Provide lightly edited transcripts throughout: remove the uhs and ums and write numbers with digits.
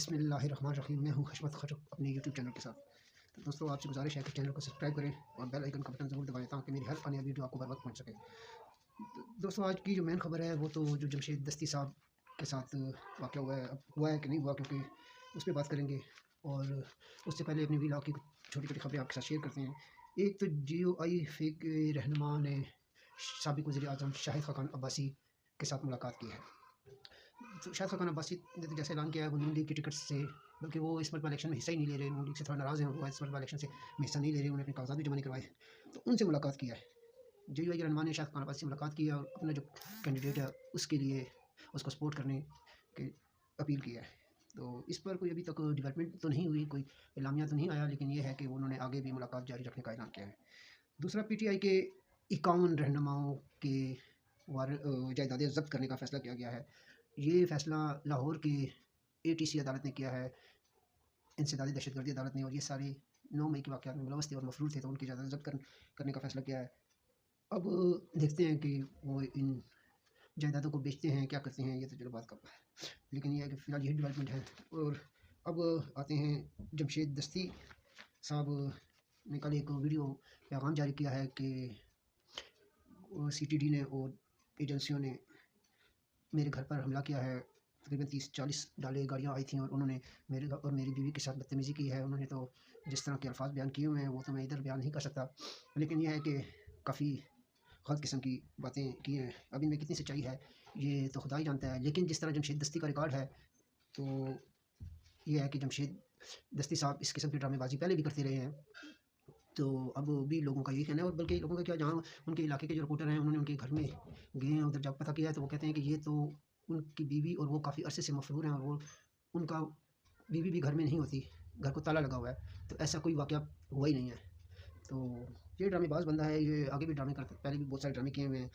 बिस्मिल्लाहिर्रहमानिर्रहीम। मैं हूँ हशमत खटक अपने यूट्यूब चैनल के साथ। तो दोस्तों, आपसे गुजारिश है कि चैनल को सब्सक्राइब करें और बेल आइकन का बटन ज़रूर दबाएं ताकि मेरी हर आने वाली वीडियो आपको बर वक्त पहुँच सके। दोस्तों, आज की जो मेन खबर है वो तो जो जमशेद दस्ती साहब के साथ वाक़या हुआ है, अब हुआ है कि नहीं हुआ, क्योंकि उस पर बात करेंगे। और उससे पहले अपनी वीलॉग की छोटी छोटी खबरें आपके साथ शेयर करते हैं। एक तो GOI फेक रहनुमा ने साबिक़ वज़ीर आज़म शाहिद खाकान अब्बासी के साथ मुलाकात की है। तो शाहिद खाकान अब्बासी ने तो जैसे ऐलान किया है वो नून लीग की टिकट से, बल्कि वो इस मरतबा इलेक्शन में हिस्सा ही नहीं ले रहे, नून लीग से थोड़ा नाराज़ हैं, वो इस मरतबा इलेक्शन से हिस्सा नहीं ले रहे, उन्होंने अपने कागजात भी जमा नहीं करवाए। तो उनसे मुलाकात किया है। GOI के रहनुमा ने शाहिद खाकान अब्बासी से मुलाकात की है और अपना जो कैंडिडेट है उसके लिए उसको सपोर्ट करने की अपील की है। तो इस पर कोई अभी तक डेवलपमेंट तो नहीं हुई, कोई एलामिया तो नहीं आया, लेकिन ये है कि उन्होंने आगे भी मुलाकात जारी रखने का ऐलान किया है। दूसरा, PTI के 51 रहनुमाओं के जायदादें ज़ब्त करने का फ़ैसला किया गया है। ये फ़ैसला लाहौर की ATC अदालत ने किया है, इंसदादी दहशतगर्दी अदालत ने, और ये सारे 9 मई के वाक़यात में मुलव्वस थे और मफरूर थे, तो उनकी जायदाद ज़ब्त करने का फ़ैसला किया है। अब देखते हैं कि वो इन जायदादों को बेचते हैं, क्या करते हैं, ये तो चलो बात का, लेकिन ये है कि फ़िलहाल यही डेवलपमेंट है। और अब आते हैं जमशेद दस्ती साहब ने कल एक वीडियो पैगाम जारी किया है कि CTD ने और एजेंसियों ने मेरे घर पर हमला किया है। तकरीबन 30-40 डाले गाड़ियाँ आई थी और उन्होंने मेरे और मेरी बीवी के साथ बदतमीज़ी की है। उन्होंने तो जिस तरह के अल्फाज बयान किए हुए हैं वो तो मैं इधर बयान नहीं कर सकता, लेकिन यह है कि काफ़ी गलत किस्म की बातें की हैं। अब इनमें कितनी सच्चाई है ये तो खुदा ही जानता है, लेकिन जिस तरह जमशेद दस्ती का रिकॉर्ड है, तो ये है कि जमशेद दस्ती साहब इस किस्म की ड्रामेबाजी पहले भी करते रहे हैं। तो अब भी लोगों का यही कहना है, और बल्कि लोगों का क्या, जहाँ उनके इलाके के जो रिपोर्टर हैं उन्होंने उनके घर में गए हैं, उधर जब पता किया है तो वो कहते हैं कि ये तो उनकी बीवी और वो काफ़ी अरसे से मफरूर हैं और वो उनका बीवी भी घर में नहीं होती, घर को ताला लगा हुआ है, तो ऐसा कोई वाक़या हुआ ही नहीं है। तो ये ड्रामेबाज बंदा है, ये आगे भी ड्रामे करता, पहले भी बहुत सारे ड्रामे किए हुए हैं।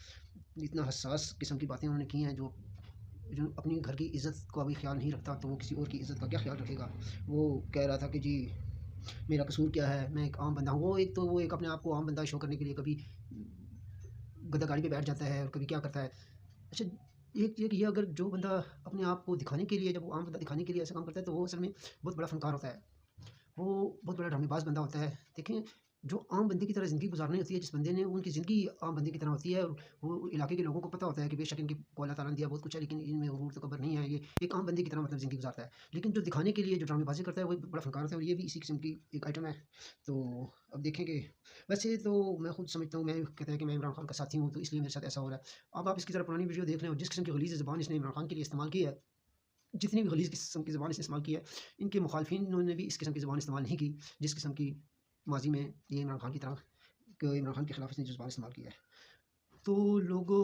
इतना हसास किस्म की बातें उन्होंने की हैं, जो जो अपनी घर की इज़्ज़त का भी ख्याल नहीं रखता, तो वो किसी और की इज़्ज़त का क्या ख्याल रखेगा। वो कह रहा था कि जी मेरा कसूर क्या है, मैं एक आम बंदा हूँ। वो एक अपने आप को आम बंदा शो करने के लिए कभी गधा गाड़ी पे बैठ जाता है और कभी क्या करता है। अच्छा, एक ये अगर जो बंदा अपने आप को दिखाने के लिए, जब वो आम बंदा दिखाने के लिए ऐसा काम करता है, तो वो असल में बहुत बड़ा फनकार होता है, वो बहुत बड़ा ड्रामेबाज बंदा होता है। देखें, जो आम बंदे की तरह ज़िंदगी गुजारनी होती है, जिस बंदे ने, उनकी ज़िंदगी आम बंदे की तरह होती है, और वो इलाके के लोगों को पता होता है कि बेशक इनकी को अल्लाह ताला ने दिया बहुत कुछ है, लेकिन इनमें गुरूर तकब्बुर नहीं है, ये एक आम बंदे की तरह मतलब ज़िंदगी गुजारता है। लेकिन जो दिखाने के लिए जो ड्रामेबाजी करता है वो एक बड़ा फनकार होता है, और ये भी इसी किस्म की एक आइटम है। तो अब देखेंगे। वैसे तो मैं खुद समझता हूँ, मैं कहता है कि मैं इमरान खान का साथी हूँ, तो इसलिए मेरे साथ ऐसा हो रहा है। अब आप इसकी ज़रा पुरानी वीडियो देख लें और जिस किस्म की गलीज़ ज़बान इसने इमरान खान के लिए इस्तेमाल की है, जितनी भी गलीज़ किस्म की ज़बान इसने इस्तेमाल की है, इनके मुखालफिन ने भी इस किस्म की ज़बान इस्तेमाल नहीं की, जिस किस्म की माजी में ये इमरान खान की तरह, इमरान खान के खिलाफ इसने जो ज़बान इस्तेमाल किया है। तो लोगों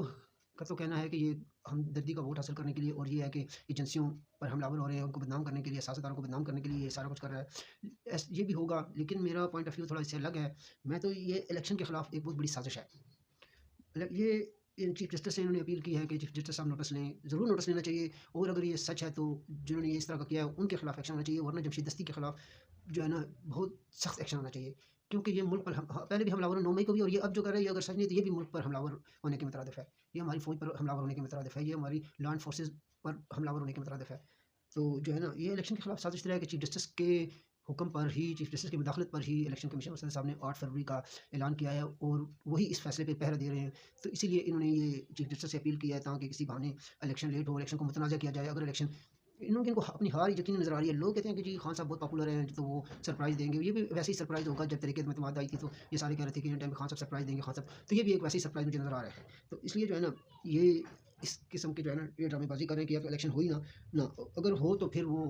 का तो कहना है कि ये हमदर्दी का वोट हासिल करने के लिए, और ये है कि एजेंसियों पर हमलावर हो रहे हैं, उनको बदनाम करने के लिए, सियासतदानों को बदनाम करने के लिए ये सारा कुछ कर रहा है। ये भी होगा, लेकिन मेरा पॉइंट ऑफ व्यू थोड़ा इससे अलग है। मैं तो ये इलेक्शन के खिलाफ एक बहुत बड़ी साजिश है। ये चीफ जस्टिस से इन्होंने अपील की है कि चीफ जस्टिस साहब नोटिस लें, ज़रूर नोटिस लेना चाहिए, और अगर ये सच है तो जिन्होंने ये इस तरह का किया है उनके खिलाफ एक्शन होना चाहिए, वरना जमशेद दस्ती के खिलाफ जो है ना बहुत सख्त एक्शन होना चाहिए, क्योंकि ये मुल्क पर पहले भी हमलावर 9 मई को भी, और ये अब जो कर रहे हैं ये अगर सच नहीं तो ये भी मुल्क पर हमलावर होने के मुतरादिफ है। ये हमारी फ़ौज पर हमलावर होने के मुतरादिफ है, ये हमारी लॉ फोर्सेज पर हमलावर होने के मुतरादिफ है। तो जो है ना, ये इलेक्शन के खिलाफ साजिश है कि चीफ जस्टिस के हुक्म पर ही, चीफ जस्टिस की मुदाखलत पर ही इलेक्शन कमीशन वसद साहब ने 8 फरवरी का ऐलान किया है, और वही इस फैसले पे पहरा दे रहे हैं। तो इसीलिए इन्होंने ये चीफ जस्टिस से अपील की है, ताकि किसी बहाने इलेक्शन लेट हो, इलेक्शन को मुतनाज़ा किया जाए। अगर इलेक्शन इनको अपनी हार यकीनी नज़र आ रही है, लोग कहते हैं कि जी खान साहब बहुत पॉपुलर हैं तो वो सरप्राइज़ देंगे, ये भी वैसे ही सरप्राइज़ होगा। जब तरीके में बात आई थी तो ये सारे कह रहे थे कि इन टाइम खान साहब सरप्राइज़ देंगे, खान साहब, तो ये भी एक वैसे ही सरप्राइज़ मुझे नज़र आ रहा है। तो इसलिए जो है ना, ये इस किस्म के जो है ना ये ड्रामेबाजी कर रहे हैं कि या तो इलेक्शन हो ही ना, अगर हो तो फिर वो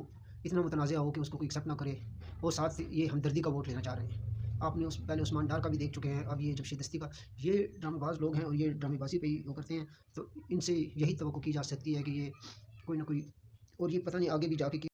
इतना मुतनाज़ा हो कि उसको कोई एक्सेप्ट ना करे, और साथ ये हमदर्दी का वोट लेना चाह रहे हैं। आपने उस पहले उस्मान डार का भी देख चुके हैं, अब ये जमशेद दस्ती का, ये ड्रामेबाज लोग हैं और ये ड्रामेबाजी पे ही वो करते हैं। तो इनसे यही तवक्को की जा सकती है कि ये कोई ना कोई, और ये पता नहीं आगे भी जाके